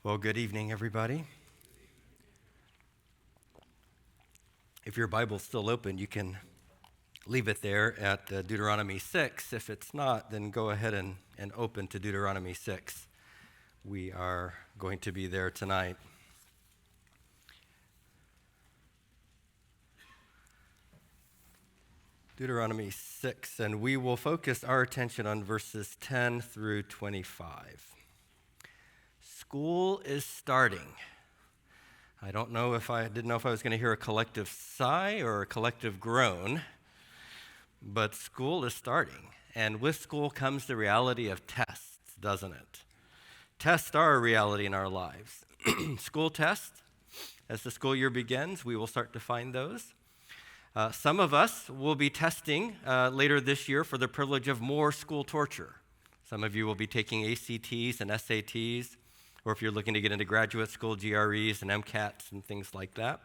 Well, good evening, everybody. If your Bible's still open, you can leave it there at Deuteronomy 6. If it's not, then go ahead and open to Deuteronomy 6. We are going to be there tonight. Deuteronomy 6, and we will focus our attention on verses 10 through 25. School is starting. I didn't know if I was going to hear a collective sigh or a collective groan, but school is starting. And with school comes the reality of tests, doesn't it? Tests are a reality in our lives. School tests, as the school year begins, we will start to find those. Some of us will be testing later this year for the privilege of more school torture. Some of you will be taking ACTs and SATs, or if you're looking to get into graduate school, GREs and MCATs and things like that.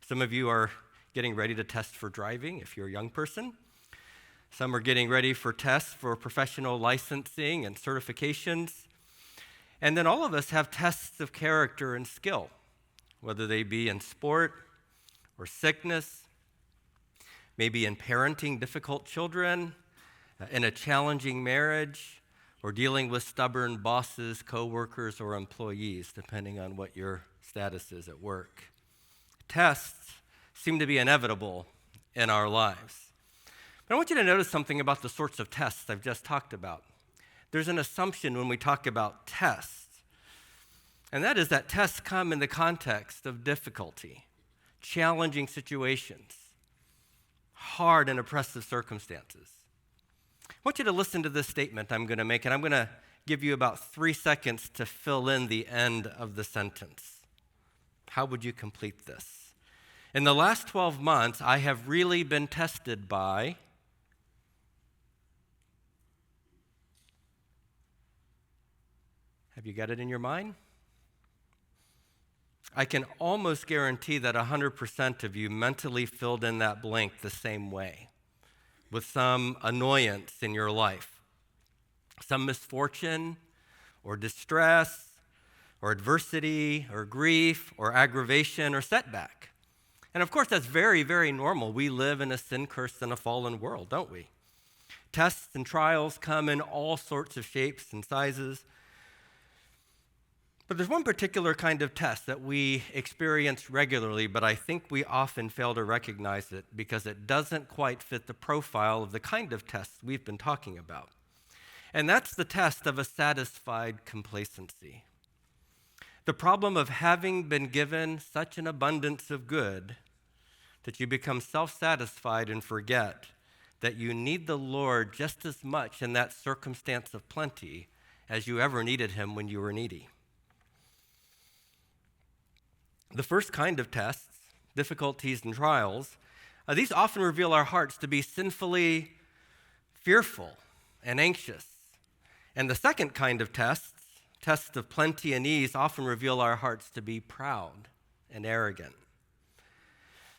Some of you are getting ready to test for driving if you're a young person. Some are getting ready for tests for professional licensing and certifications. And then all of us have tests of character and skill, whether they be in sport or sickness, maybe in parenting difficult children, in a challenging marriage, or dealing with stubborn bosses, coworkers, or employees, depending on what your status is at work. Tests seem to be inevitable in our lives. But I want you to notice something about the sorts of tests I've just talked about. There's an assumption when we talk about tests, and that is that tests come in the context of difficulty, challenging situations, hard and oppressive circumstances. I want you to listen to this statement I'm going to make, and I'm going to give you about 3 seconds to fill in the end of the sentence. How would you complete this? In the last 12 months, I have really been tested by... Have you got it in your mind? I can almost guarantee that 100% of you mentally filled in that blank the same way, with some annoyance in your life, some misfortune or distress or adversity or grief or aggravation or setback. And of course, that's very, very normal. We live in a sin-cursed and a fallen world, don't we? Tests and trials come in all sorts of shapes and sizes. But there's one particular kind of test that we experience regularly, but I think we often fail to recognize it because it doesn't quite fit the profile of the kind of tests we've been talking about. And that's the test of a satisfied complacency. The problem of having been given such an abundance of good that you become self-satisfied and forget that you need the Lord just as much in that circumstance of plenty as you ever needed him when you were needy. The first kind of tests, difficulties and trials, these often reveal our hearts to be sinfully fearful and anxious. And the second kind of tests of plenty and ease, often reveal our hearts to be proud and arrogant.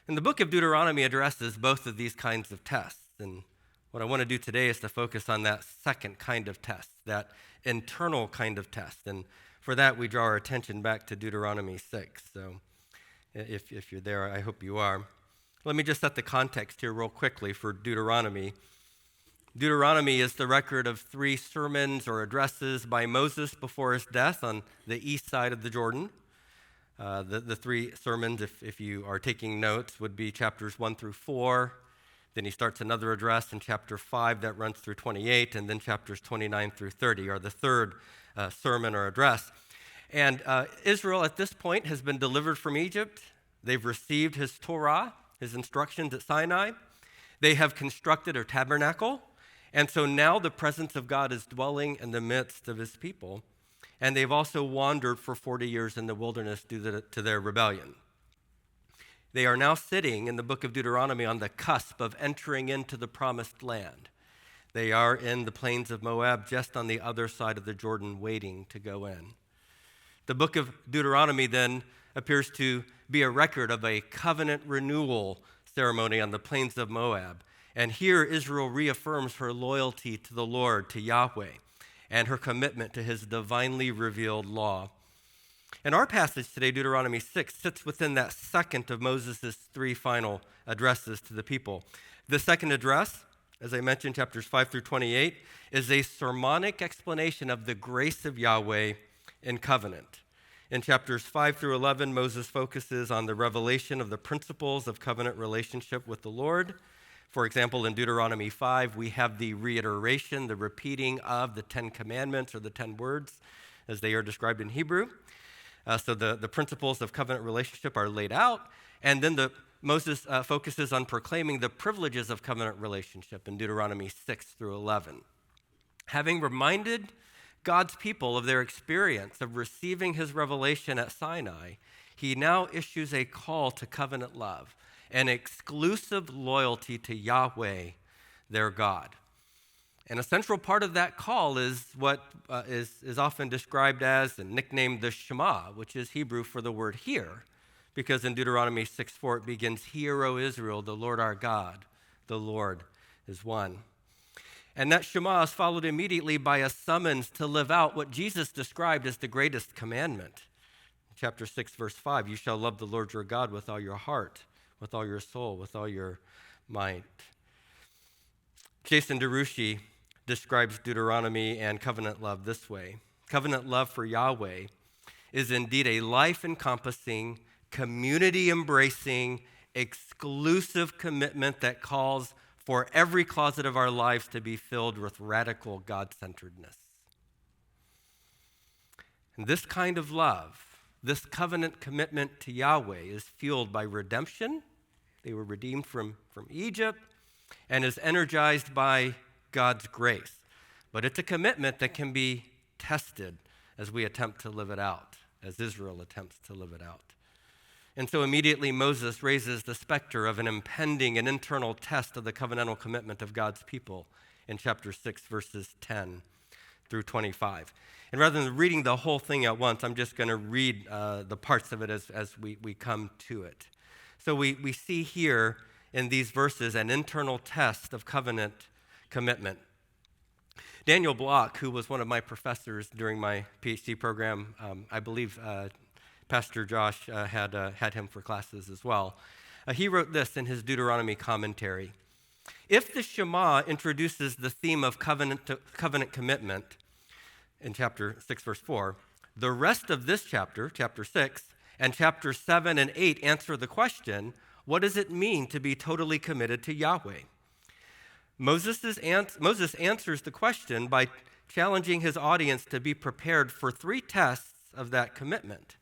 And the book of Deuteronomy addresses both of these kinds of tests. And what I want to do today is to focus on that second kind of test, that internal kind of test. And for that, we draw our attention back to Deuteronomy 6. So if you're there, I hope you are. Let me just set the context here real quickly for Deuteronomy. Deuteronomy is the record of 3 sermons or addresses by Moses before his death on the east side of the Jordan. The 3 sermons, if you are taking notes, would be chapters 1 through 4. Then he starts another address in chapter 5 that runs through 28, and then chapters 29 through 30 are the third sermon or address. And Israel at this point has been delivered from Egypt. They've received his Torah, his instructions at Sinai. They have constructed a tabernacle. And so now the presence of God is dwelling in the midst of his people. And they've also wandered for 40 years in the wilderness due to their rebellion. They are now sitting in the book of Deuteronomy on the cusp of entering into the promised land. They are in the plains of Moab, just on the other side of the Jordan, waiting to go in. The book of Deuteronomy then appears to be a record of a covenant renewal ceremony on the plains of Moab. And here Israel reaffirms her loyalty to the Lord, to Yahweh, and her commitment to his divinely revealed law. And our passage today, Deuteronomy 6, sits within that second of Moses' three final addresses to the people. The second address, as I mentioned, chapters 5 through 28, is a sermonic explanation of the grace of Yahweh in covenant. In chapters 5 through 11, Moses focuses on the revelation of the principles of covenant relationship with the Lord. For example, in Deuteronomy 5, we have the reiteration, the repeating of the 10 commandments or the 10 words as they are described in Hebrew. So the principles of covenant relationship are laid out, and then Moses focuses on proclaiming the privileges of covenant relationship in Deuteronomy 6 through 11. Having reminded God's people of their experience of receiving his revelation at Sinai, he now issues a call to covenant love, an exclusive loyalty to Yahweh, their God. And a central part of that call is what is often described as and nicknamed the Shema, which is Hebrew for the word hear, because in Deuteronomy 6:4 it begins, "Hear, O Israel, the Lord our God, the Lord is one." And that Shema is followed immediately by a summons to live out what Jesus described as the greatest commandment. Chapter 6, verse 5, "You shall love the Lord your God with all your heart, with all your soul, with all your might." Jason DeRushi describes Deuteronomy and covenant love this way. Covenant love for Yahweh is indeed a life-encompassing, community-embracing, exclusive commitment that calls for every closet of our lives to be filled with radical God-centeredness. And this kind of love, this covenant commitment to Yahweh, is fueled by redemption. They were redeemed from Egypt, and is energized by God's grace. But it's a commitment that can be tested as we attempt to live it out, as Israel attempts to live it out. And so immediately Moses raises the specter of an impending and internal test of the covenantal commitment of God's people in chapter 6, verses 10 through 25. And rather than reading the whole thing at once, I'm just going to read the parts of it as we come to it. So we see here in these verses an internal test of covenant commitment. Daniel Block, who was one of my professors during my PhD program, I believe Pastor Josh had him for classes as well. He wrote this in his Deuteronomy commentary. If the Shema introduces the theme of covenant commitment in chapter 6, verse 4, the rest of this chapter, chapter 6, and chapter 7 and 8 answer the question, what does it mean to be totally committed to Yahweh? Moses answers the question by challenging his audience to be prepared for three tests of that commitment.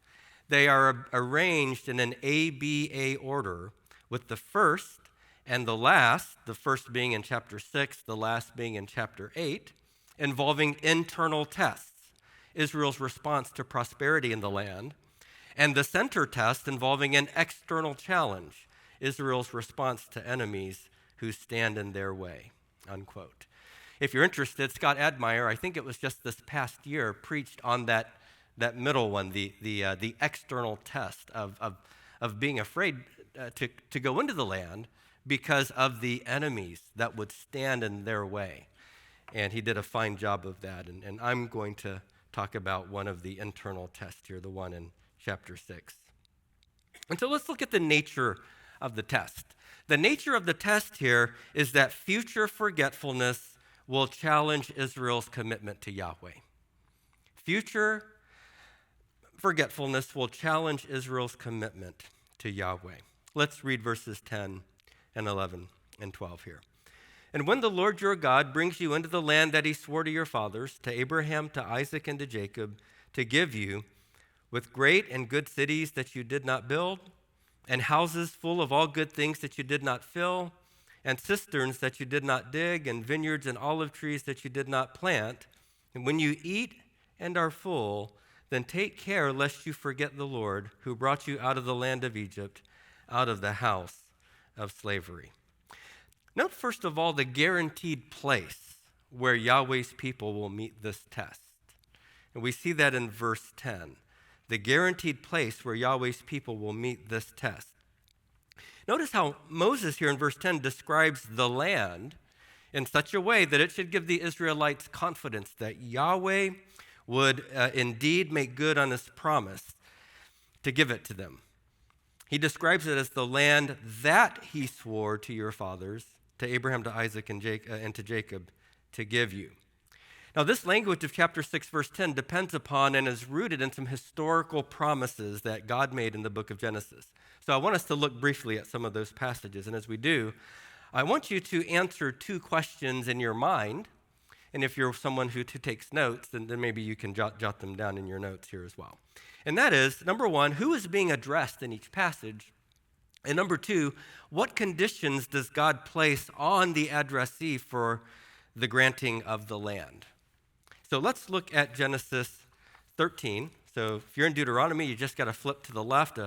They are arranged in an ABA order, with the first and the last, the first being in chapter 6, the last being in chapter 8, involving internal tests, Israel's response to prosperity in the land, and the center test involving an external challenge, Israel's response to enemies who stand in their way, unquote. If you're interested, Scott Admire, I think it was just this past year, preached on that middle one, the external test of being afraid to go into the land because of the enemies that would stand in their way. And he did a fine job of that. And I'm going to talk about one of the internal tests here, the one in chapter 6. And so let's look at the nature of the test. The nature of the test here is that future forgetfulness will challenge Israel's commitment to Yahweh. Future forgetfulness will challenge Israel's commitment to Yahweh. Let's read verses 10 and 11 and 12 here. And when the Lord your God brings you into the land that he swore to your fathers, to Abraham, to Isaac, and to Jacob, to give you, with great and good cities that you did not build, and houses full of all good things that you did not fill, and cisterns that you did not dig, and vineyards and olive trees that you did not plant, and when you eat and are full, then take care lest you forget the Lord who brought you out of the land of Egypt, out of the house of slavery. Note, first of all, the guaranteed place where Yahweh's people will meet this test. And we see that in verse 10. The guaranteed place where Yahweh's people will meet this test. Notice how Moses here in verse 10 describes the land in such a way that it should give the Israelites confidence that Yahweh would indeed make good on his promise, to give it to them. He describes it as the land that he swore to your fathers, to Abraham, to Isaac, and to Jacob, to give you. Now, this language of chapter 6, verse 10 depends upon and is rooted in some historical promises that God made in the book of Genesis. So I want us to look briefly at some of those passages. And as we do, I want you to answer two questions in your mind. And if you're someone who takes notes, then maybe you can jot them down in your notes here as well. And that is, number one, who is being addressed in each passage? And number two, what conditions does God place on the addressee for the granting of the land? So let's look at Genesis 13. So if you're in Deuteronomy, you just got to flip to the left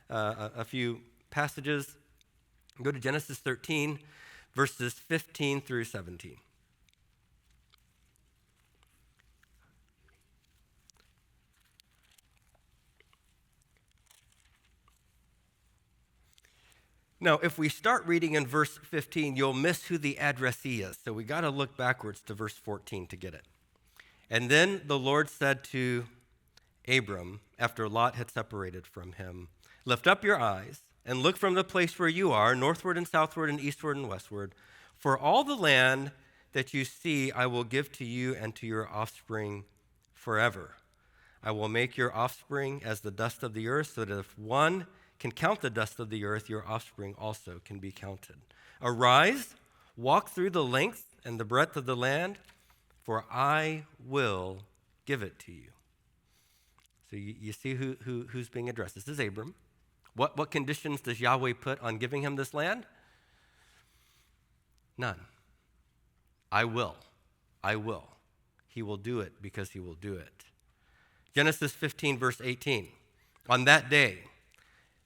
a few passages. Go to Genesis 13, verses 15 through 17. Now, if we start reading in verse 15, you'll miss who the addressee is. So we got to look backwards to verse 14 to get it. And then the Lord said to Abram, after Lot had separated from him, "Lift up your eyes and look from the place where you are, northward and southward and eastward and westward. For all the land that you see I will give to you and to your offspring forever. I will make your offspring as the dust of the earth, so that if one can count the dust of the earth, your offspring also can be counted. Arise, walk through the length and the breadth of the land, for I will give it to you." So you see who's being addressed. This is Abram. What conditions does Yahweh put on giving him this land? None. I will. I will. He will do it because he will do it. Genesis 15, verse 18. On that day,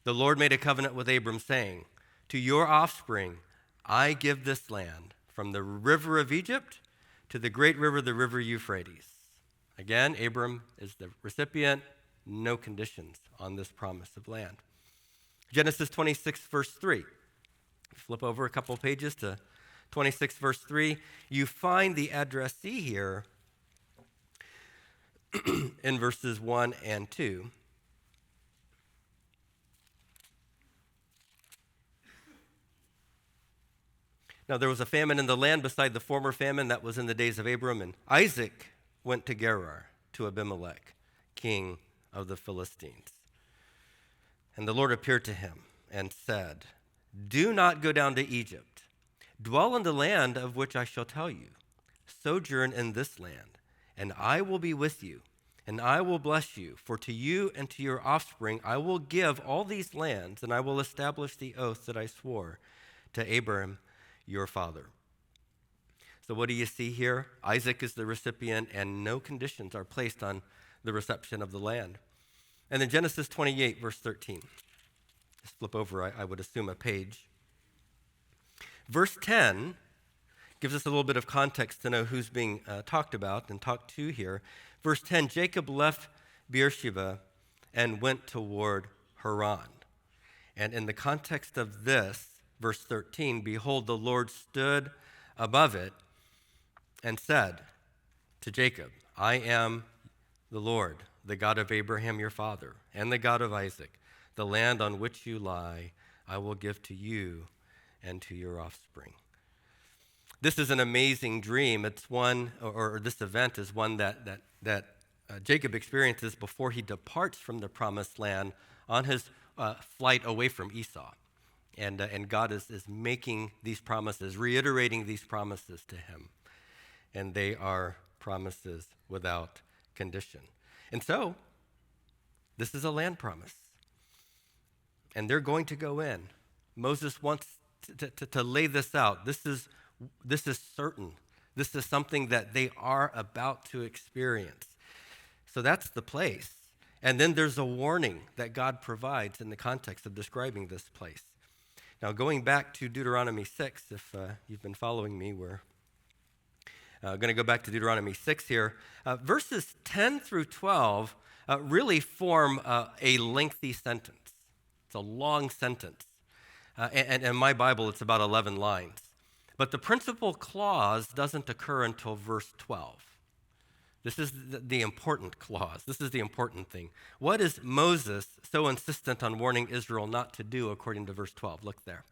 the Lord made a covenant with Abram, saying, "To your offspring I give this land, from the river of Egypt to the great river, the river Euphrates." Again, Abram is the recipient, no conditions on this promise of land. Genesis 26, verse 3. Flip over a couple pages to 26, verse 3. You find the addressee here in verses 1 and 2. Now, there was a famine in the land beside the former famine that was in the days of Abram, and Isaac went to Gerar, to Abimelech, king of the Philistines. And the Lord appeared to him and said, "Do not go down to Egypt. Dwell in the land of which I shall tell you. Sojourn in this land, and I will be with you, and I will bless you. For to you and to your offspring I will give all these lands, and I will establish the oath that I swore to Abraham, your father." So what do you see here? Isaac is the recipient, and no conditions are placed on the reception of the land. And then Genesis 28, verse 13. Just flip over, I would assume, a page. Verse 10 gives us a little bit of context to know who's being talked about and talked to here. Verse 10, Jacob left Beersheba and went toward Haran. And in the context of this, verse 13, behold, the Lord stood above it and said to Jacob, "I am the Lord, the God of Abraham your father, and the God of Isaac. The land on which you lie, I will give to you and to your offspring." This is an amazing dream. It's one, or this event is one that Jacob experiences before he departs from the promised land on his flight away from Esau. And God is making these promises, reiterating these promises to him. And they are promises without condition. And so, this is a land promise. And they're going to go in. Moses wants to lay this out. This is certain. This is something that they are about to experience. So that's the place. And then there's a warning that God provides in the context of describing this place. Now, going back to Deuteronomy 6, if you've been following me, we're going to go back to Deuteronomy 6 here. Verses 10 through 12 really form a lengthy sentence. It's a long sentence. And in my Bible, it's about 11 lines. But the principal clause doesn't occur until verse 12. This is the important clause. This is the important thing. What is Moses so insistent on warning Israel not to do according to verse 12? Look there.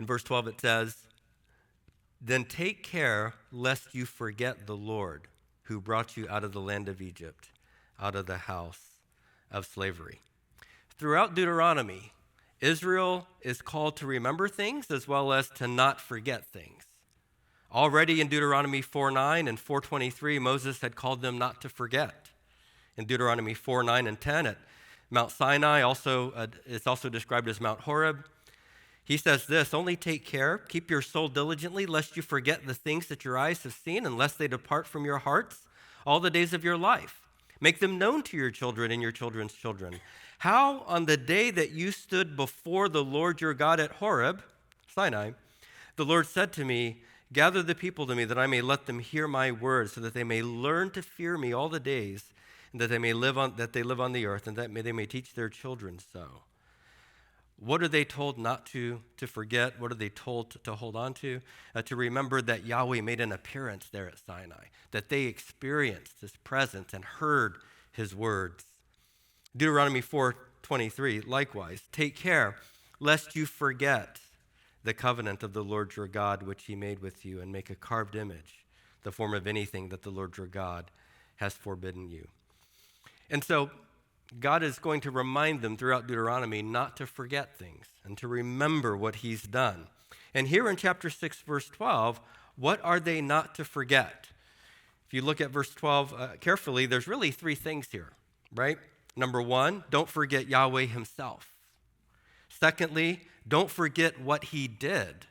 In verse 12 it says, "Then take care lest you forget the Lord who brought you out of the land of Egypt, out of the house of slavery." Throughout Deuteronomy, Israel is called to remember things as well as to not forget things. Already in Deuteronomy 4:9 and 4:23, Moses had called them not to forget. In Deuteronomy 4:9 and 10 at Mount Sinai, it's also described as Mount Horeb. He says this, "Only take care, keep your soul diligently, lest you forget the things that your eyes have seen, and lest they depart from your hearts all the days of your life. Make them known to your children and your children's children. How on the day that you stood before the Lord your God at Horeb," Sinai, "the Lord said to me, gather the people to me that I may let them hear my words, so that they may learn to fear me all the days, and that they live on the earth, and that they may teach their children so." What are they told not to forget? What are they told to hold on to? To remember that Yahweh made an appearance there at Sinai, that they experienced his presence and heard his words. Deuteronomy 4:23, likewise, "Take care lest you forget the covenant of the Lord your God, which he made with you, and make a carved image, the form of anything that the Lord your God has forbidden you." And so God is going to remind them throughout Deuteronomy not to forget things and to remember what he's done. And here in chapter 6, verse 12, what are they not to forget? If you look at verse 12 carefully, there's really three things here, right? Number one, don't forget Yahweh himself. Secondly, don't forget what he did.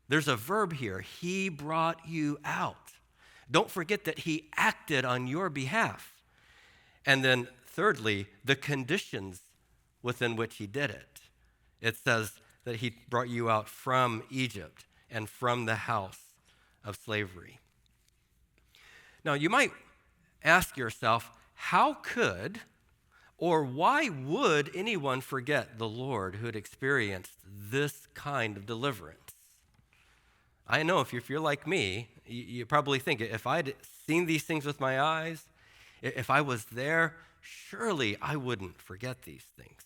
There's a verb here. He brought you out. Don't forget that he acted on your behalf. And then thirdly, the conditions within which he did it. It says that he brought you out from Egypt and from the house of slavery. Now, you might ask yourself, how could or why would anyone forget the Lord who had experienced this kind of deliverance? I know if you're like me, you probably think, if I'd seen these things with my eyes, if I was there, surely I wouldn't forget these things.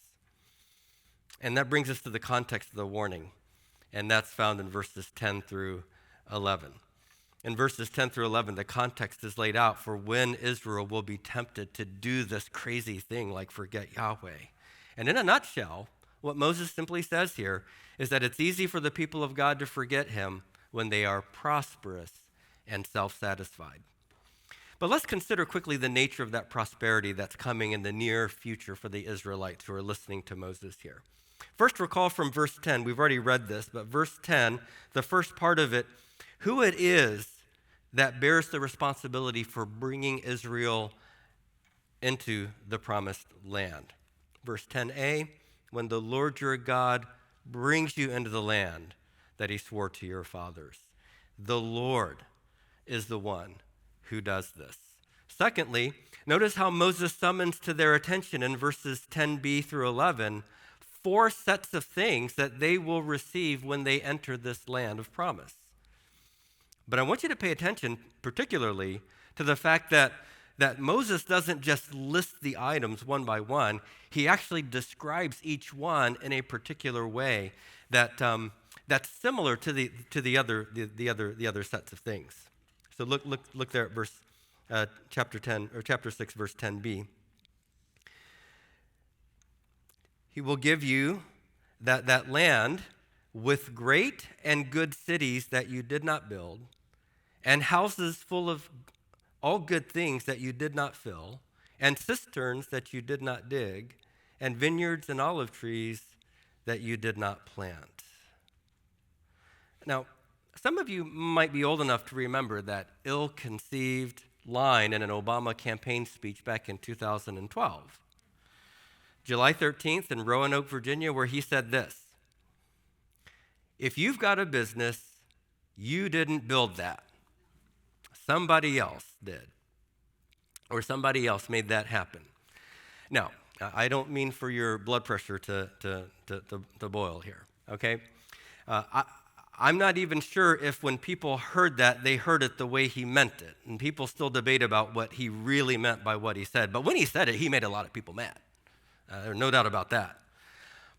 And that brings us to the context of the warning, and that's found in verses 10 through 11. In verses 10 through 11, the context is laid out for when Israel will be tempted to do this crazy thing like forget Yahweh. And in a nutshell, what Moses simply says here is that it's easy for the people of God to forget him when they are prosperous and self-satisfied. But let's consider quickly the nature of that prosperity that's coming in the near future for the Israelites who are listening to Moses here. First, recall from verse 10, we've already read this, but verse 10, the first part of it, who it is that bears the responsibility for bringing Israel into the promised land. Verse 10a, when the Lord your God brings you into the land that he swore to your fathers. The Lord is the one who does this. Secondly, notice how Moses summons to their attention in verses 10b through 11 4 sets of things that they will receive when they enter this land of promise. But I want you to pay attention particularly to the fact that Moses doesn't just list the items one by one. He actually describes each one in a particular way that's similar to the other sets of things. So look there at chapter 6, verse 10b. He will give you that land with great and good cities that you did not build, and houses full of all good things that you did not fill, and cisterns that you did not dig, and vineyards and olive trees that you did not plant. Now, some of you might be old enough to remember that ill-conceived line in an Obama campaign speech back in 2012. July 13th in Roanoke, Virginia, where he said this: "If you've got a business, you didn't build that. Somebody else did, or somebody else made that happen." Now, I don't mean for your blood pressure to boil here, okay? I'm not even sure if when people heard that, they heard it the way he meant it. And people still debate about what he really meant by what he said. But when he said it, he made a lot of people mad. There's no doubt about that.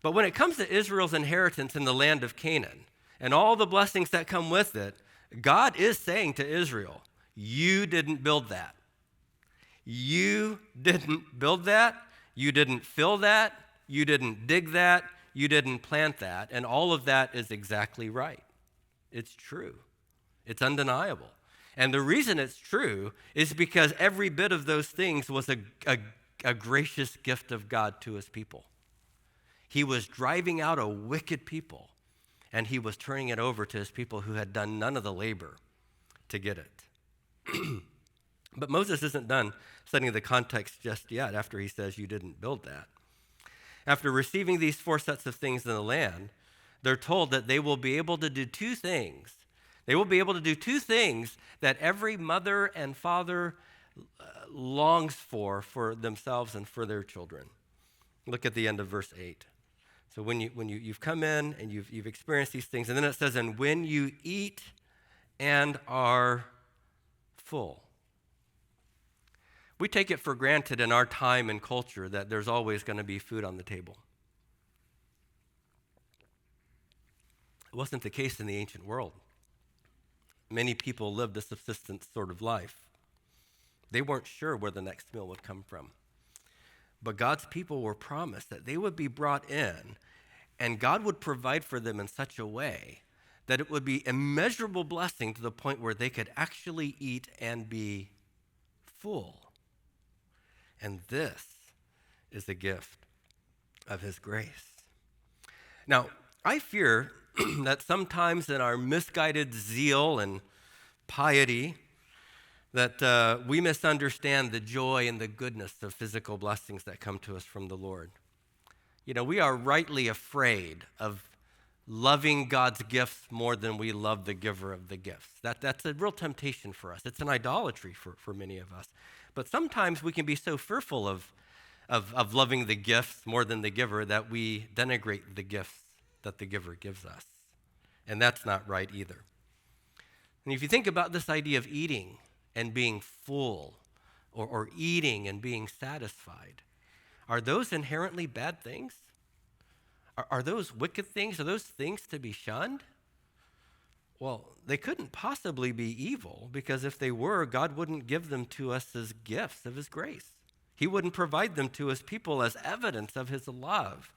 But when it comes to Israel's inheritance in the land of Canaan and all the blessings that come with it, God is saying to Israel, you didn't build that. You didn't build that. You didn't fill that. You didn't dig that. You didn't plant that. And all of that is exactly right. It's true. It's undeniable. And the reason it's true is because every bit of those things was a gracious gift of God to his people. He was driving out a wicked people, and he was turning it over to his people who had done none of the labor to get it. But Moses isn't done setting the context just yet after he says you didn't build that. After receiving these 4 sets of things in the land, they're told that they will be able to do 2 things. They will be able to do 2 things that every mother and father longs for themselves and for their children. Look at the end of verse 8. So when you've come in and you've experienced these things, and then it says, and when you eat and are full. We take it for granted in our time and culture that there's always going to be food on the table. It wasn't the case in the ancient world. Many people lived a subsistence sort of life. They weren't sure where the next meal would come from. But God's people were promised that they would be brought in, and God would provide for them in such a way that it would be immeasurable blessing to the point where they could actually eat and be full. And this is the gift of his grace. Now, I fear that sometimes in our misguided zeal and piety, that we misunderstand the joy and the goodness of physical blessings that come to us from the Lord. You know, we are rightly afraid of loving God's gifts more than we love the giver of the gifts. That's a real temptation for us. It's an idolatry for many of us. But sometimes we can be so fearful of loving the gifts more than the giver that we denigrate the gifts that the giver gives us. And that's not right either. And if you think about this idea of eating and being full, or eating and being satisfied, are those inherently bad things? Are those wicked things? Are those things to be shunned? Well, they couldn't possibly be evil, because if they were, God wouldn't give them to us as gifts of his grace. He wouldn't provide them to his people as evidence of his love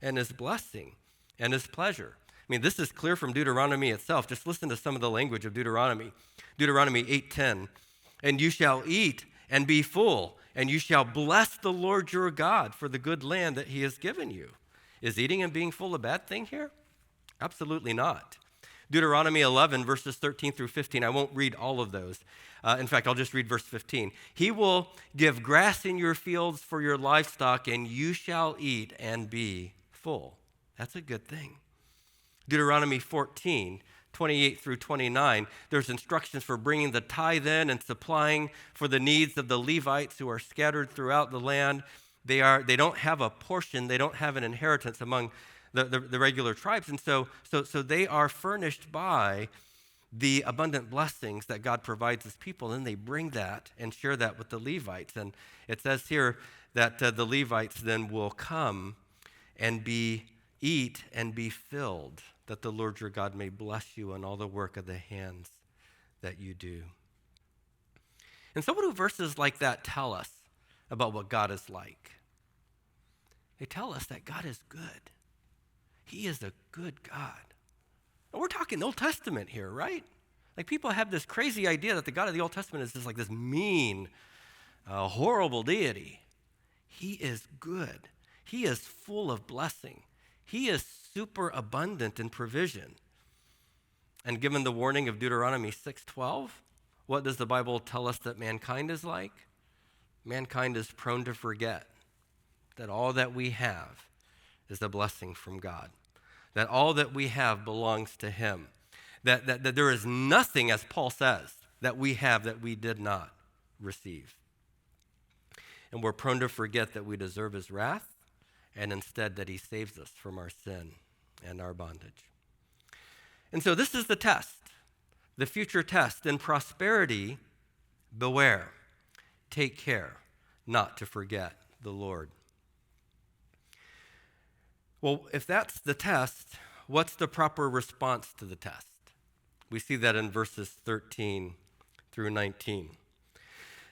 and his blessing and his pleasure. I mean, this is clear from Deuteronomy itself. Just listen to some of the language of Deuteronomy. Deuteronomy 8:10. And you shall eat and be full, and you shall bless the Lord your God for the good land that he has given you. Is eating and being full a bad thing here? Absolutely not. Deuteronomy 11, verses 13 through 15. I won't read all of those. In fact, I'll just read verse 15. He will give grass in your fields for your livestock, and you shall eat and be full. That's a good thing. Deuteronomy 14, 28 through 29, there's instructions for bringing the tithe in and supplying for the needs of the Levites who are scattered throughout the land. They don't have a portion, they don't have an inheritance among the regular tribes, and so they are furnished by the abundant blessings that God provides his people, and they bring that and share that with the Levites. And it says here that the Levites then will come and eat and be filled, that the Lord your God may bless you in all the work of the hands that you do. And so what do verses like that tell us about what God is like? They tell us that God is good. He is a good God. And we're talking Old Testament here, right? Like, people have this crazy idea that the God of the Old Testament is just like this mean, horrible deity. He is good. He is full of blessing. He is super abundant in provision. And given the warning of Deuteronomy 6:12, what does the Bible tell us that mankind is like? Mankind is prone to forget that all that we have is a blessing from God, that all that we have belongs to him, that there is nothing, as Paul says, that we have that we did not receive. And we're prone to forget that we deserve his wrath, and instead that he saves us from our sin and our bondage. And so this is the test, the future test. In prosperity, beware, take care not to forget the Lord. Well, if that's the test, what's the proper response to the test? We see that in verses 13 through 19.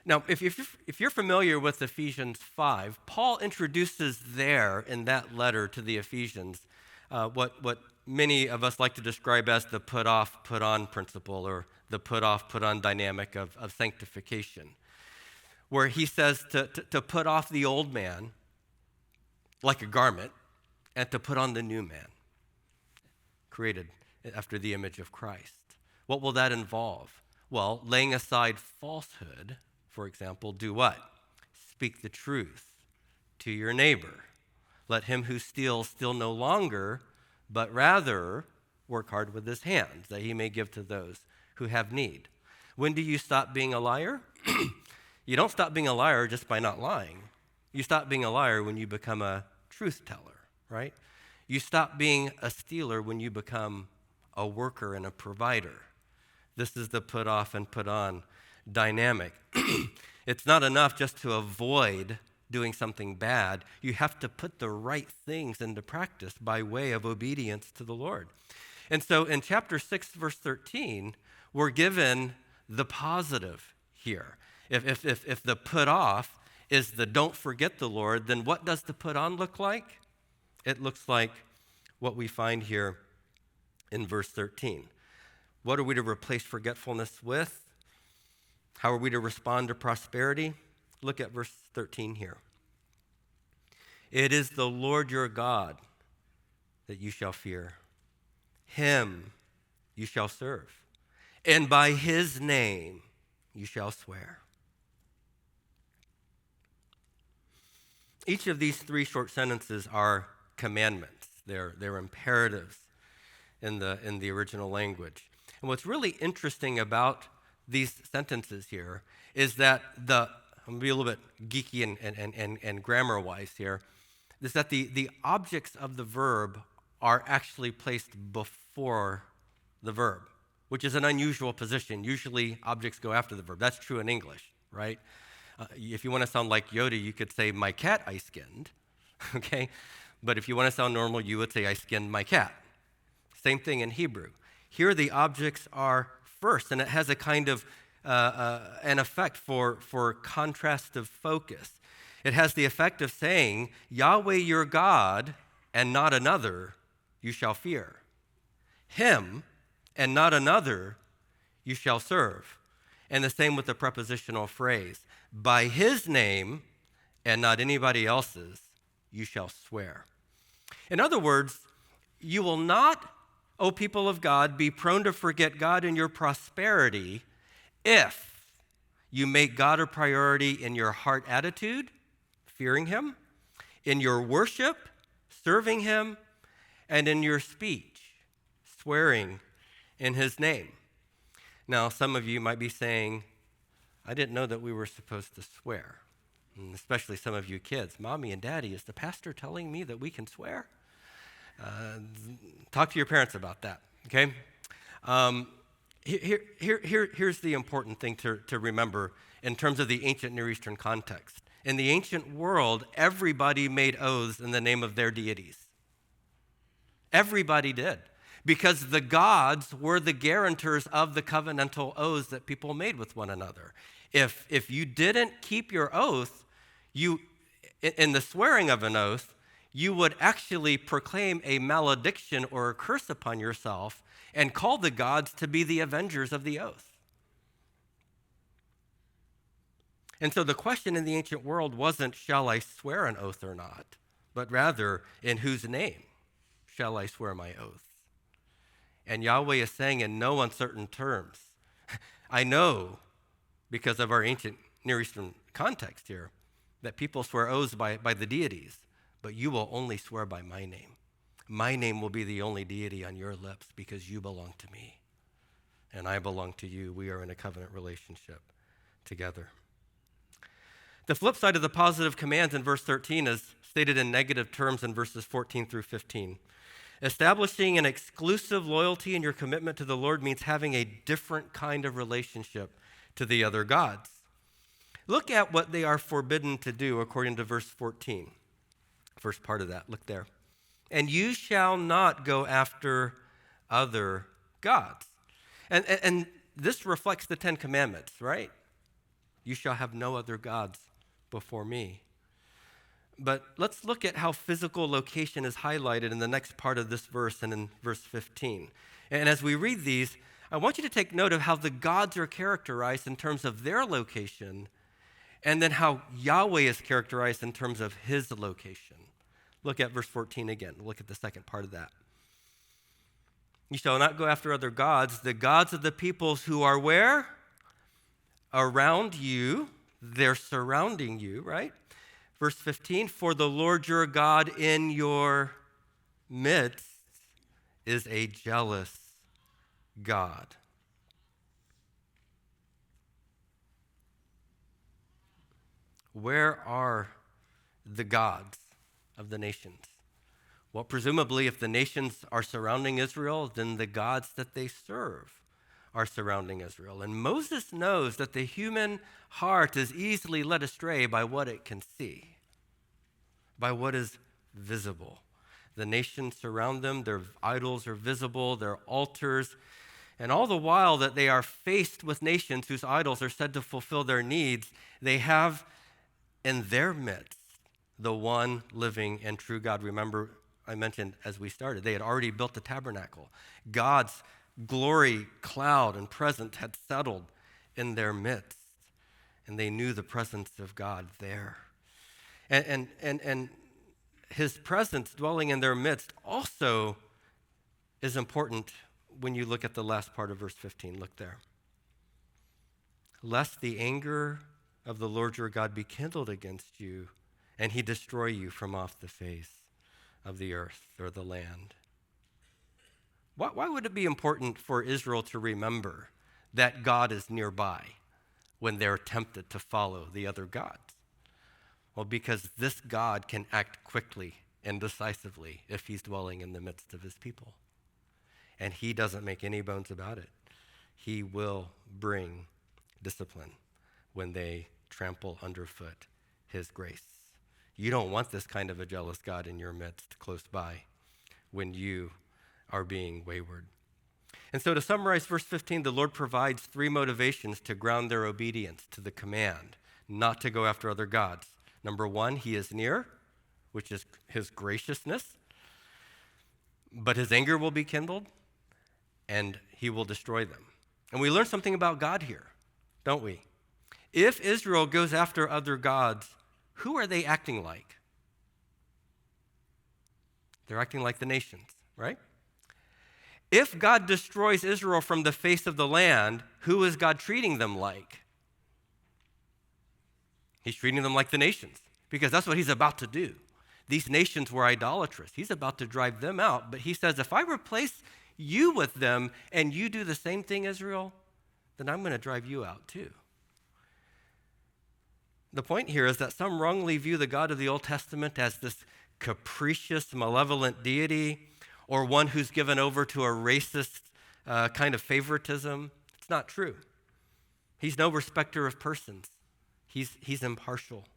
Now, if you're familiar with Ephesians 5, Paul introduces there in that letter to the Ephesians what many of us like to describe as the put off, put on principle, or the put off, put on dynamic of sanctification, where he says to put off the old man like a garment and to put on the new man, created after the image of Christ. What will that involve? Well, laying aside falsehood, for example, do what? Speak the truth to your neighbor. Let him who steals steal no longer, but rather work hard with his hands, that he may give to those who have need. When do you stop being a liar? You don't stop being a liar just by not lying. You stop being a liar when you become a truth teller, right? You stop being a stealer when you become a worker and a provider. This is the put off and put on dynamic. It's not enough just to avoid doing something bad. You have to put the right things into practice by way of obedience to the Lord. And so in chapter 6, verse 13, we're given the positive here. If the put off is the don't forget the Lord, then what does the put on look like? It looks like what we find here in verse 13. What are we to replace forgetfulness with? How are we to respond to prosperity? Look at verse 13 here. It is the Lord your God that you shall fear. Him you shall serve, and by his name you shall swear. Each of these three short sentences are commandments. They're imperatives in the original language. And what's really interesting about these sentences here is that I'm going to be a little bit geeky and grammar-wise here, is that the objects of the verb are actually placed before the verb, which is an unusual position. Usually objects go after the verb. That's true in English, right? If you want to sound like Yoda, you could say, my cat I skinned, okay? But if you want to sound normal, you would say, I skinned my cat. Same thing in Hebrew. Here the objects are first, and it has a kind of an effect for contrastive focus. It has the effect of saying, Yahweh your God, and not another, you shall fear. Him, and not another, you shall serve. And the same with the prepositional phrase. By his name, and not anybody else's, you shall swear. In other words, you will not, O people of God, be prone to forget God in your prosperity if you make God a priority in your heart attitude, fearing him, in your worship, serving him, and in your speech, swearing in his name. Now, some of you might be saying, I didn't know that we were supposed to swear, and especially some of you kids. Mommy and Daddy, is the pastor telling me that we can swear? Talk to your parents about that, okay? Here's the important thing to remember in terms of the ancient Near Eastern context. In the ancient world, everybody made oaths in the name of their deities. Everybody did, because the gods were the guarantors of the covenantal oaths that people made with one another. If you didn't keep your oath, in the swearing of an oath, you would actually proclaim a malediction or a curse upon yourself and call the gods to be the avengers of the oath. And so the question in the ancient world wasn't, shall I swear an oath or not, but rather, in whose name shall I swear my oath? And Yahweh is saying in no uncertain terms, I know, because of our ancient Near Eastern context here, that people swear oaths by the deities, but you will only swear by my name. My name will be the only deity on your lips because you belong to me, and I belong to you. We are in a covenant relationship together. The flip side of the positive commands in verse 13 is stated in negative terms in verses 14 through 15. Establishing an exclusive loyalty in your commitment to the Lord means having a different kind of relationship to the other gods. Look at what they are forbidden to do according to verse 14. First part of that, look there. And you shall not go after other gods. And this reflects the Ten Commandments, right? You shall have no other gods before me. But let's look at how physical location is highlighted in the next part of this verse and in verse 15. And as we read these, I want you to take note of how the gods are characterized in terms of their location, and then how Yahweh is characterized in terms of his location. Look at verse 14 again. Look at the second part of that. You shall not go after other gods, the gods of the peoples who are where? Around you. They're surrounding you, right? Verse 15, for the Lord your God in your midst is a jealous God. Where are the gods of the nations? Well, presumably, if the nations are surrounding Israel, then the gods that they serve are surrounding Israel. And Moses knows that the human heart is easily led astray by what it can see, by what is visible. The nations surround them, their idols are visible, their altars, and all the while that they are faced with nations whose idols are said to fulfill their needs, they have in their midst the one living and true God. Remember, I mentioned as we started, they had already built the tabernacle. God's glory, cloud, and presence had settled in their midst, and they knew the presence of God there. And his presence dwelling in their midst also is important when you look at the last part of verse 15. Look there. Lest the anger of the Lord your God be kindled against you, and he destroy you from off the face of the earth or the land. Why would it be important for Israel to remember that God is nearby when they're tempted to follow the other gods? Well, because this God can act quickly and decisively if he's dwelling in the midst of his people. And he doesn't make any bones about it. He will bring discipline when they trample underfoot his grace. You don't want this kind of a jealous God in your midst close by when you are being wayward. And so to summarize verse 15, the Lord provides three motivations to ground their obedience to the command not to go after other gods. Number one, he is near, which is his graciousness, but his anger will be kindled and he will destroy them. And we learn something about God here, don't we? If Israel goes after other gods, who are they acting like? They're acting like the nations, right? If God destroys Israel from the face of the land, who is God treating them like? He's treating them like the nations, because that's what he's about to do. These nations were idolatrous. He's about to drive them out, but he says, if I replace you with them and you do the same thing, Israel, then I'm going to drive you out too. The point here is that some wrongly view the God of the Old Testament as this capricious, malevolent deity, or one who's given over to a racist kind of favoritism. It's not true. He's no respecter of persons. He's impartial.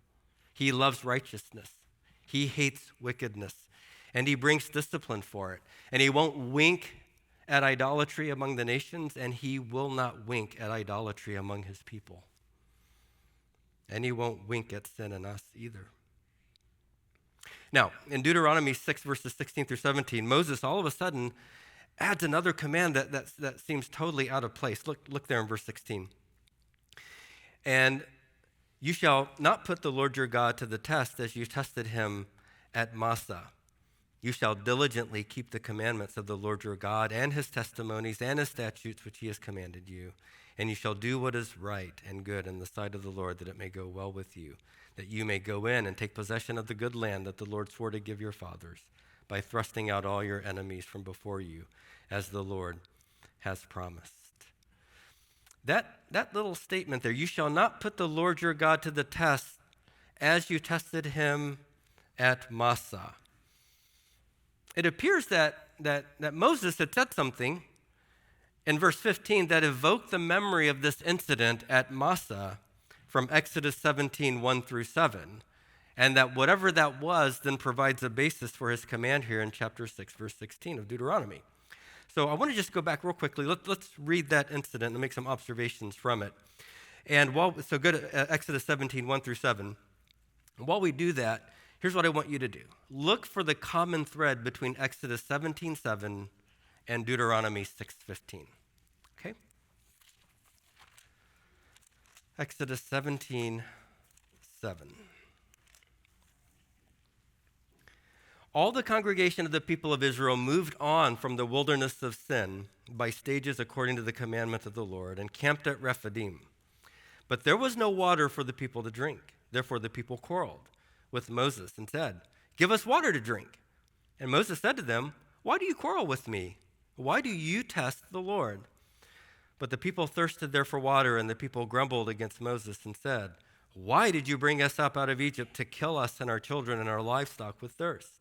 He loves righteousness. He hates wickedness. And he brings discipline for it. And he won't wink at idolatry among the nations, and he will not wink at idolatry among his people. And he won't wink at sin in us either. Now, in Deuteronomy 6, verses 16 through 17, Moses all of a sudden adds another command that seems totally out of place. Look there in verse 16. And you shall not put the Lord your God to the test as you tested him at Massah. You shall diligently keep the commandments of the Lord your God and his testimonies and his statutes which he has commanded you. And you shall do what is right and good in the sight of the Lord, that it may go well with you, that you may go in and take possession of the good land that the Lord swore to give your fathers, by thrusting out all your enemies from before you, as the Lord has promised. That little statement there, you shall not put the Lord your God to the test as you tested him at Massah. It appears that that Moses had said something in verse 15 that evoked the memory of this incident at Massah from Exodus 17, 1 through 7. And that whatever that was then provides a basis for his command here in chapter 6, verse 16 of Deuteronomy. So I want to just go back real quickly. Let's read that incident and make some observations from it. And so go to Exodus 17, 1 through 7. And while we do that, here's what I want you to do. Look for the common thread between Exodus 17, 7 and Deuteronomy 6:15. Okay? Exodus 17, 7. All the congregation of the people of Israel moved on from the wilderness of sin by stages according to the commandment of the Lord and camped at Rephidim. But there was no water for the people to drink. Therefore the people quarreled with Moses and said, "Give us water to drink." And Moses said to them, "Why do you quarrel with me? Why do you test the Lord?" But the people thirsted there for water, and the people grumbled against Moses and said, "Why did you bring us up out of Egypt to kill us and our children and our livestock with thirst?"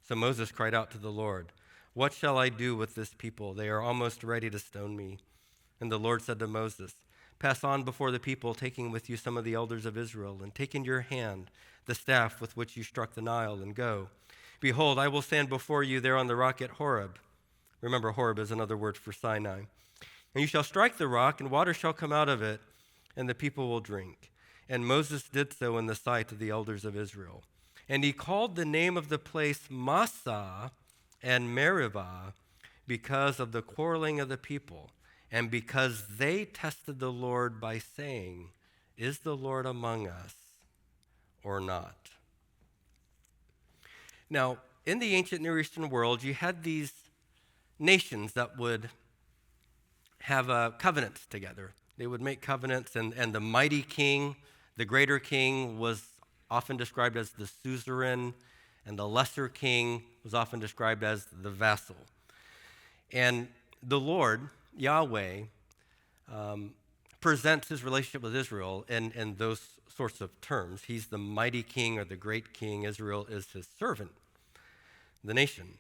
So Moses cried out to the Lord, "What shall I do with this people? They are almost ready to stone me." And the Lord said to Moses, "Pass on before the people, taking with you some of the elders of Israel, and take in your hand the staff with which you struck the Nile, and go. Behold, I will stand before you there on the rock at Horeb." Remember, Horeb is another word for Sinai. "And you shall strike the rock, and water shall come out of it, and the people will drink." And Moses did so in the sight of the elders of Israel. And he called the name of the place Massah and Meribah because of the quarreling of the people, and because they tested the Lord by saying, "Is the Lord among us or not?" Now, in the ancient Near Eastern world, you had these nations that would have covenants together. They would make covenants, and the mighty king, the greater king, was often described as the suzerain, and the lesser king was often described as the vassal. And the Lord, Yahweh, presents his relationship with Israel in those sorts of terms. He's the mighty king or the great king. Israel is his servant, the nation.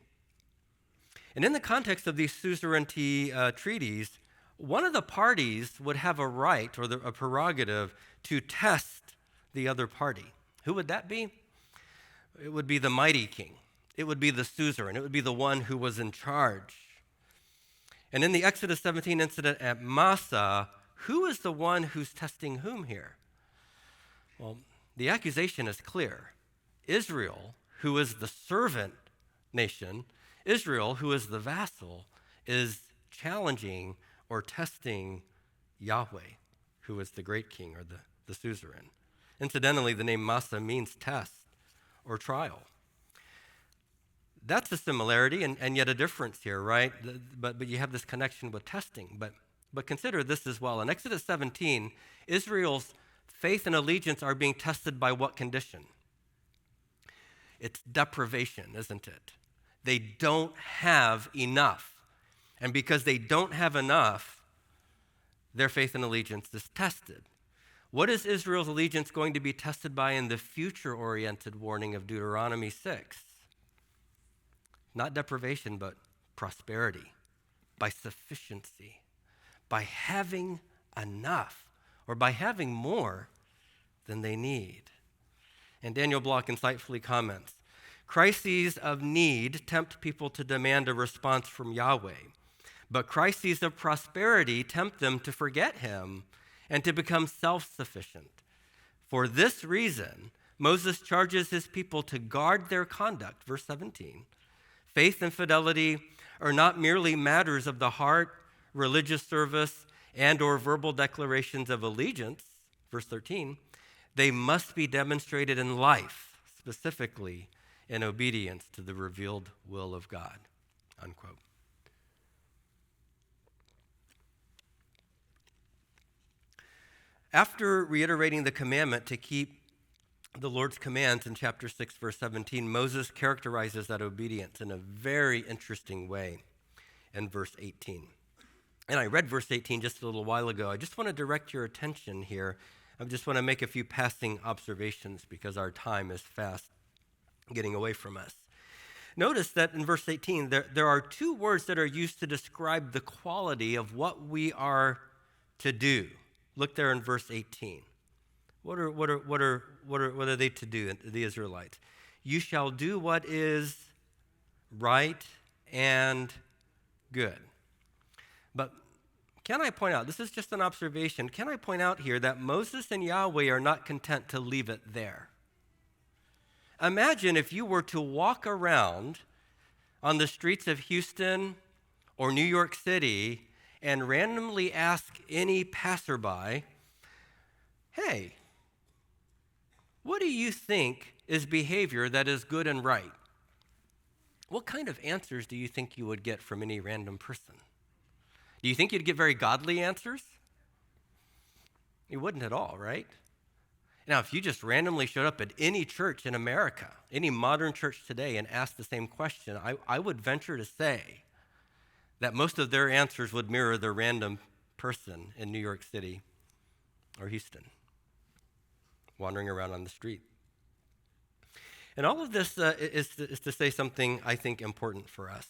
And in the context of these suzerainty treaties, one of the parties would have a right or a prerogative to test the other party. Who would that be? It would be the mighty king. It would be the suzerain. It would be the one who was in charge. And in the Exodus 17 incident at Massah, who is the one who's testing whom here? Well, the accusation is clear. Israel, who is the servant nation, Israel, who is the vassal, is challenging or testing Yahweh, who is the great king or the suzerain. Incidentally, the name Massah means test or trial. That's a similarity and yet a difference here, right? But you have this connection with testing. But consider this as well. In Exodus 17, Israel's faith and allegiance are being tested by what condition? It's deprivation, isn't it? They don't have enough. And because they don't have enough, their faith and allegiance is tested. What is Israel's allegiance going to be tested by in the future-oriented warning of Deuteronomy 6? Not deprivation, but prosperity, by sufficiency, by having enough, or by having more than they need. And Daniel Block insightfully comments, crises of need tempt people to demand a response from Yahweh, but crises of prosperity tempt them to forget him and to become self-sufficient. For this reason, Moses charges his people to guard their conduct, verse 17. Faith and fidelity are not merely matters of the heart, religious service, and or verbal declarations of allegiance, verse 13. They must be demonstrated in life, specifically in obedience to the revealed will of God, unquote. After reiterating the commandment to keep the Lord's commands in chapter 6, verse 17, Moses characterizes that obedience in a very interesting way in verse 18. And I read verse 18 just a little while ago. I just want to direct your attention here. I just want to make a few passing observations because our time is fast getting away from us. Notice that in verse 18, there are two words that are used to describe the quality of what we are to do. Look there in verse 18. What are they to do, the Israelites? You shall do what is right and good. But can I point out, this is just an observation, can I point out here that Moses and Yahweh are not content to leave it there? Imagine if you were to walk around on the streets of Houston or New York City and randomly ask any passerby, hey, what do you think is behavior that is good and right? What kind of answers do you think you would get from any random person? Do you think you'd get very godly answers? You wouldn't at all, right? Now, if you just randomly showed up at any church in America, any modern church today, and asked the same question, I would venture to say that most of their answers would mirror the random person in New York City or Houston, wandering around on the street. And all of this is to say something, I think, important for us.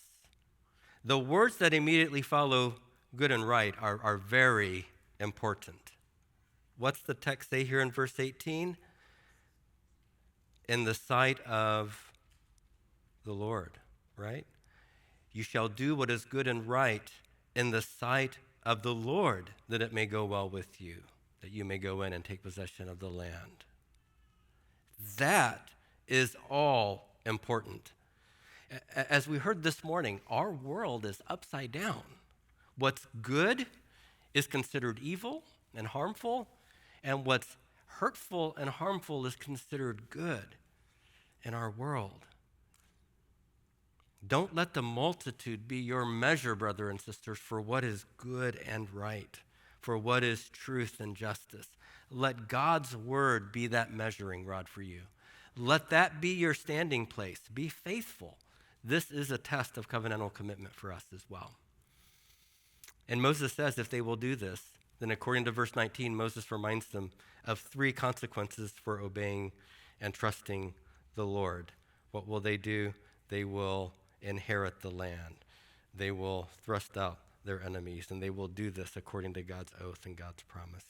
The words that immediately follow good and right are very important. What's the text say here in verse 18? In the sight of the Lord, right? You shall do what is good and right in the sight of the Lord, that it may go well with you, that you may go in and take possession of the land. That is all important. As we heard this morning, our world is upside down. What's good is considered evil and harmful, and what's hurtful and harmful is considered good in our world. Don't let the multitude be your measure, brother and sisters, for what is good and right, for what is truth and justice. Let God's word be that measuring rod for you. Let that be your standing place. Be faithful. This is a test of covenantal commitment for us as well. And Moses says if they will do this, then according to verse 19, Moses reminds them of three consequences for obeying and trusting the Lord. What will they do? They will inherit the land. They will thrust out their enemies, and they will do this according to God's oath and God's promise.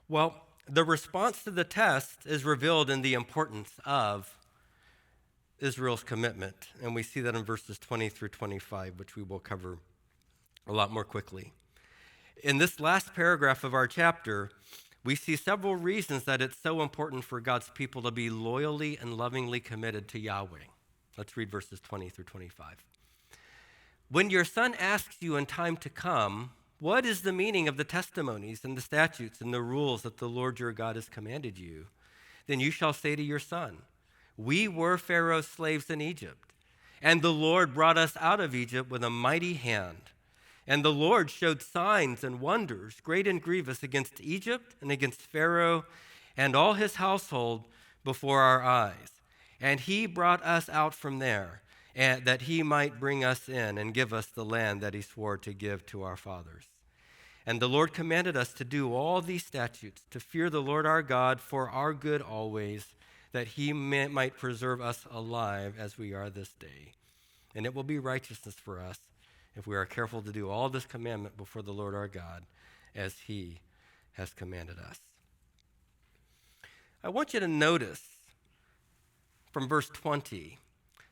Well, the response to the test is revealed in the importance of Israel's commitment, and we see that in verses 20 through 25, which we will cover a lot more quickly. In this last paragraph of our chapter, we see several reasons that it's so important for God's people to be loyally and lovingly committed to Yahweh. Let's read verses 20 through 25. When your son asks you in time to come, what is the meaning of the testimonies and the statutes and the rules that the Lord your God has commanded you? Then you shall say to your son, we were Pharaoh's slaves in Egypt, and the Lord brought us out of Egypt with a mighty hand. And the Lord showed signs and wonders, great and grievous, against Egypt and against Pharaoh and all his household before our eyes. And he brought us out from there, and that he might bring us in and give us the land that he swore to give to our fathers. And the Lord commanded us to do all these statutes, to fear the Lord our God for our good always, that he might preserve us alive as we are this day. And it will be righteousness for us if we are careful to do all this commandment before the Lord our God, as he has commanded us. I want you to notice from verse 20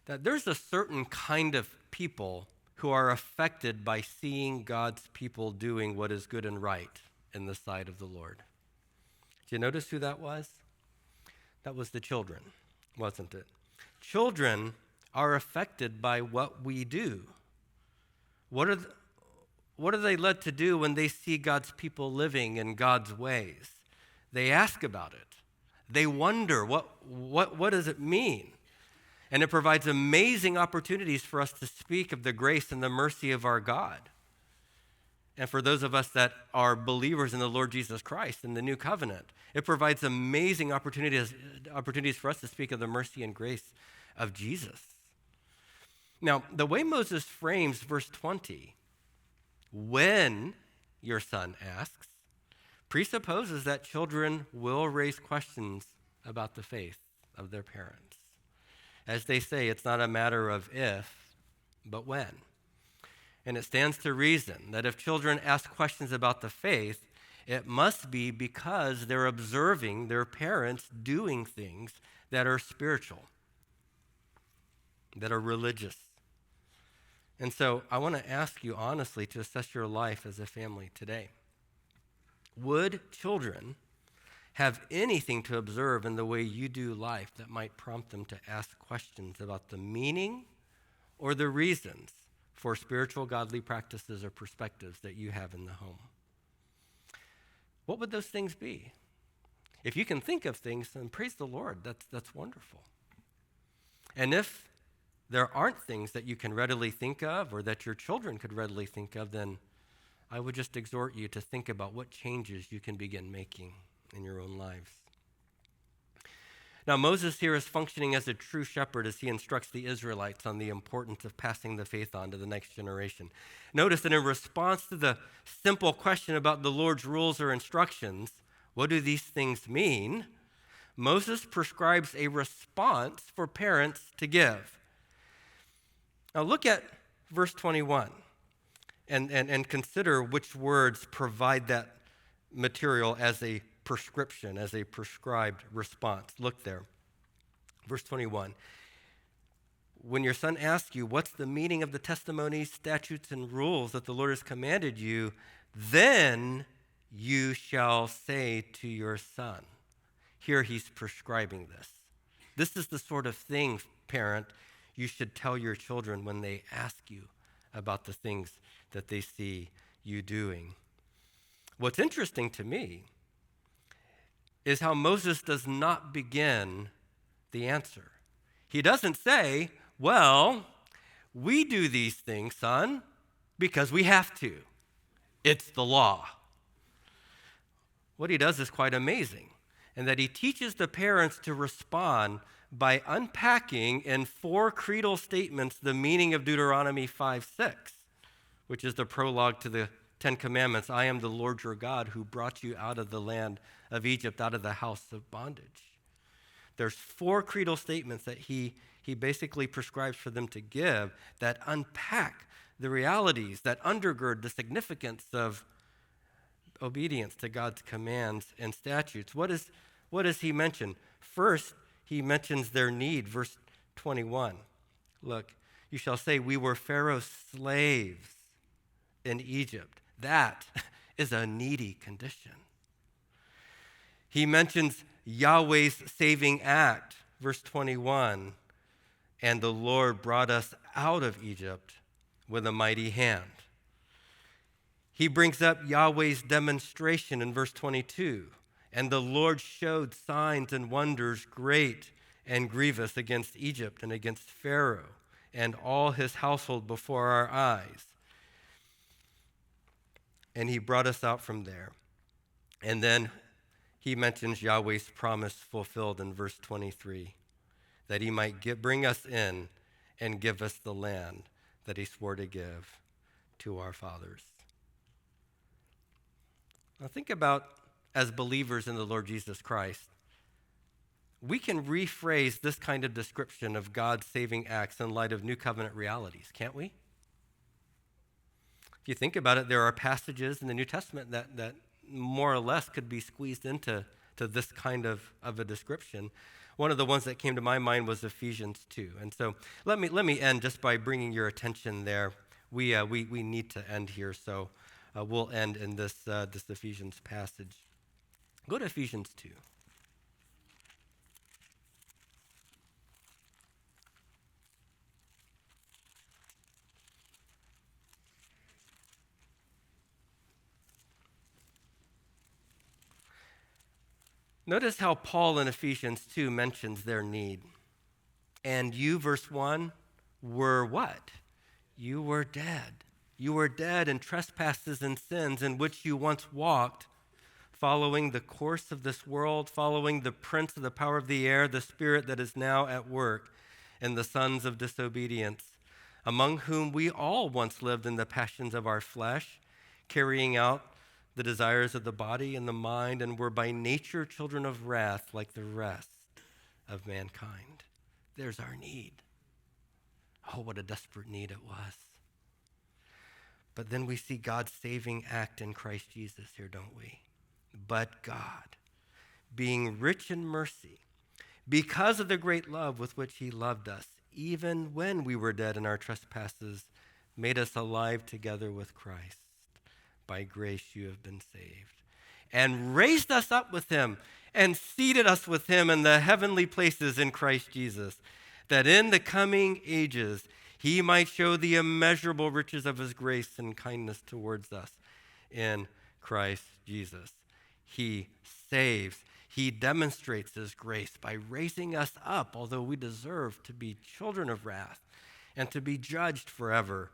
that there's a certain kind of people who are affected by seeing God's people doing what is good and right in the sight of the Lord. Did you notice who that was? That was the children, wasn't it? Children are affected by what we do. What are they led to do when they see God's people living in God's ways? They ask about it. They wonder, what does it mean? And it provides amazing opportunities for us to speak of the grace and the mercy of our God. And for those of us that are believers in the Lord Jesus Christ in the new covenant, it provides amazing opportunities for us to speak of the mercy and grace of Jesus. Now, the way Moses frames verse 20, when your son asks, presupposes that children will raise questions about the faith of their parents. As they say, it's not a matter of if, but when. And it stands to reason that if children ask questions about the faith, it must be because they're observing their parents doing things that are spiritual, that are religious. And so I want to ask you honestly to assess your life as a family today. Would children have anything to observe in the way you do life that might prompt them to ask questions about the meaning or the reasons for spiritual godly practices or perspectives that you have in the home? What would those things be? If you can think of things, then praise the Lord. That's wonderful. And if there aren't things that you can readily think of or that your children could readily think of, then I would just exhort you to think about what changes you can begin making in your own lives. Now, Moses here is functioning as a true shepherd as he instructs the Israelites on the importance of passing the faith on to the next generation. Notice that in response to the simple question about the Lord's rules or instructions, what do these things mean? Moses prescribes a response for parents to give. Now, look at verse 21 and consider which words provide that material as a prescription, as a prescribed response. Look there. Verse 21. When your son asks you, what's the meaning of the testimonies, statutes, and rules that the Lord has commanded you, then you shall say to your son. Here he's prescribing this. This is the sort of thing, parent, you should tell your children when they ask you about the things that they see you doing. What's interesting to me is how Moses does not begin the answer. He doesn't say, well, we do these things, son, because we have to. It's the law. What he does is quite amazing, in that he teaches the parents to respond by unpacking in 4 creedal statements the meaning of Deuteronomy 5:6, which is the prologue to the 10 Commandments. I am the Lord your God who brought you out of the land of Egypt, out of the house of bondage. There's 4 creedal statements that he basically prescribes for them to give that unpack the realities, that undergird the significance of obedience to God's commands and statutes. What does he mention? First, he mentions their need, verse 21. Look, you shall say, we were Pharaoh's slaves in Egypt. That is a needy condition. He mentions Yahweh's saving act, verse 21. And the Lord brought us out of Egypt with a mighty hand. He brings up Yahweh's demonstration in verse 22. And the Lord showed signs and wonders great and grievous against Egypt and against Pharaoh and all his household before our eyes. And he brought us out from there. And then he mentions Yahweh's promise fulfilled in verse 23, that he might bring us in and give us the land that he swore to give to our fathers. Now think about, as believers in the Lord Jesus Christ, we can rephrase this kind of description of God's saving acts in light of new covenant realities, can't we? If you think about it, there are passages in the New Testament that more or less could be squeezed into this kind of a description. One of the ones that came to my mind was Ephesians 2. And so let me end just by bringing your attention there. We need to end here, so we'll end in this Ephesians passage. Go to Ephesians 2. Notice how Paul in Ephesians 2 mentions their need. And you, verse 1, were what? You were dead. You were dead in trespasses and sins in which you once walked, following the course of this world, following the prince of the power of the air, the spirit that is now at work in the sons of disobedience, among whom we all once lived in the passions of our flesh, carrying out the desires of the body and the mind, and were by nature children of wrath like the rest of mankind. there's our need. Oh, what a desperate need it was. But then we see God's saving act in Christ Jesus here, don't we? But God, being rich in mercy, because of the great love with which he loved us, even when we were dead in our trespasses, made us alive together with Christ. By grace you have been saved. And raised us up with him and seated us with him in the heavenly places in Christ Jesus, that in the coming ages he might show the immeasurable riches of his grace and kindness towards us in Christ Jesus. He saves. He demonstrates his grace by raising us up, although we deserve to be children of wrath and to be judged forever.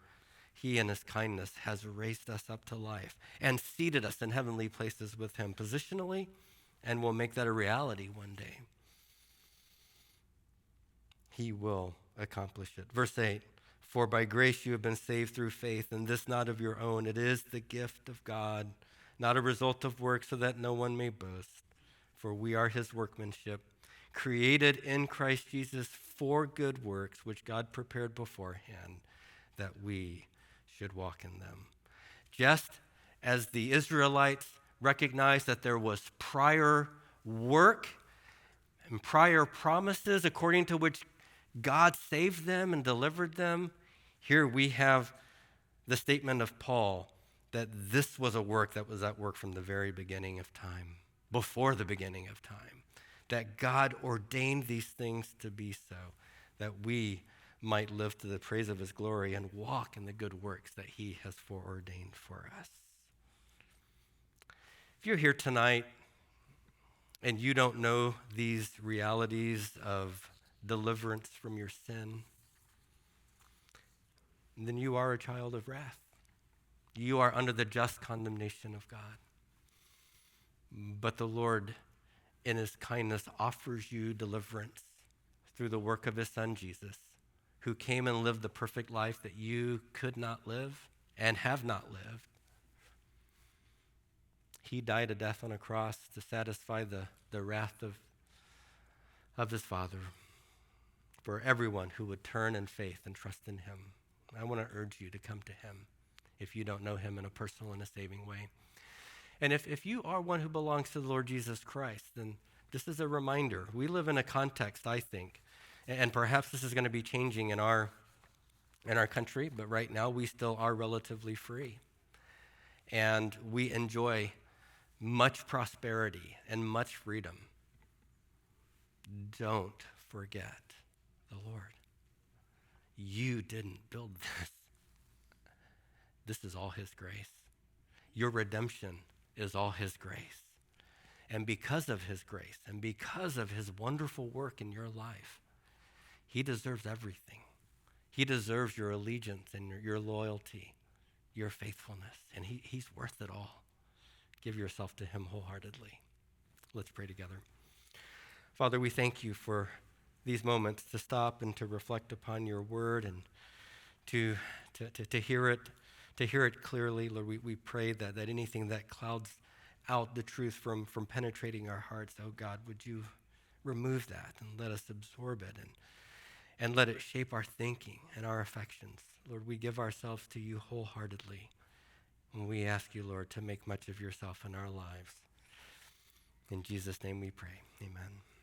He, in his kindness, has raised us up to life and seated us in heavenly places with him positionally, and will make that a reality one day. He will accomplish it. Verse 8, for by grace you have been saved through faith, and this not of your own. It is the gift of God, not a result of work, so that no one may boast. For we are his workmanship, created in Christ Jesus for good works, which God prepared beforehand, that we should walk in them. Just as the Israelites recognized that there was prior work and prior promises according to which God saved them and delivered them, here we have the statement of Paul that this was a work that was at work from the very beginning of time, before the beginning of time, that God ordained these things to be so, that we might live to the praise of his glory and walk in the good works that he has foreordained for us. If you're here tonight and you don't know these realities of deliverance from your sin, then you are a child of wrath. You are under the just condemnation of God. But the Lord, in his kindness, offers you deliverance through the work of his son, Jesus, who came and lived the perfect life that you could not live and have not lived. He died a death on a cross to satisfy the wrath of his Father for everyone who would turn in faith and trust in him. I want to urge you to come to him if you don't know him in a personal and a saving way. And if you are one who belongs to the Lord Jesus Christ, then this is a reminder. We live in a context, I think, and perhaps this is going to be changing in our country, but right now we still are relatively free. And we enjoy much prosperity and much freedom. Don't forget the Lord. You didn't build this. This is all his grace. Your redemption is all his grace. And because of his grace and because of his wonderful work in your life, he deserves everything. He deserves your allegiance and your loyalty, your faithfulness, and he's worth it all. Give yourself to him wholeheartedly. Let's pray together. Father, we thank you for these moments to stop and to reflect upon your word and to hear it clearly. Lord, we pray that anything that clouds out the truth from penetrating our hearts, oh God, would you remove that and let us absorb it and let it shape our thinking and our affections. Lord, we give ourselves to you wholeheartedly. And we ask you, Lord, to make much of yourself in our lives. In Jesus' name we pray. Amen.